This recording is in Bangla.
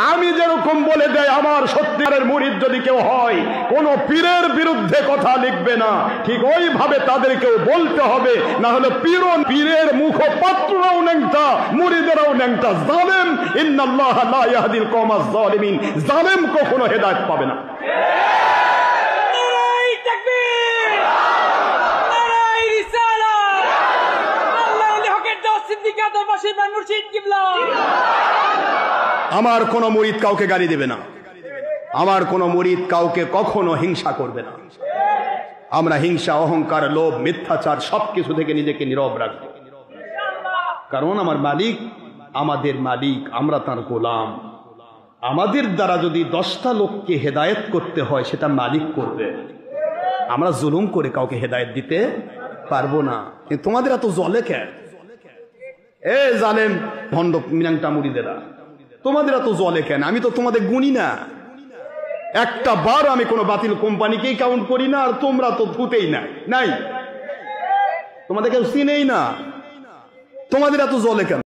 আমি যেরকম বলে দেয় আমার সত্যিকারের মুরিদ যদি কেউ হয়, কোন পীরের বিরুদ্ধে কথা লিখবে না, ঠিক ওইভাবে তাদেরকেও বলতে হবে, না হলে পীরের মুখপাত্ররাও ন্যাংটা, মুরিদেরাও ন্যাংটা। জালেম, ইন্নাল্লাহা লা ইয়াহদিল কওমাজ জালিমিন, জালেম কখনো হেদায়েত পাবে না। আমার কোন মুরিদ কাউকে গালি দেবে না, আমার কোন মুরিদ কাউকে কখনো হিংসা করবে না। আমরা হিংসা, অহংকার, লোভ, মিথ্যাচার সবকিছু থেকে নিজেকে নীরব রাখবো, কারণ আমার মালিক আমাদের মালিক, আমরা তার গোলাম। আমাদের দ্বারা যদি 10টা লোককে হেদায়েত করতে হয় সেটা মালিক করবে, আমরা জুলুম করে কাউকে হেদায়েত দিতে পারবো না। কিন্তু তোমাদের এত জলে কেন? এ জালেম ভণ্ড মিনাংটা মুরিদেরা, তোমাদের এত জলে কেন? আমি তো তোমাদের গুণী না, একটা বার আমি কোনো বাতিল কোম্পানিকেই কাউন্ট করি না, আর তোমরা তো ধুতেই নাই, তোমাদের কেউ চিনেই না, তোমাদের এত জলে কেন?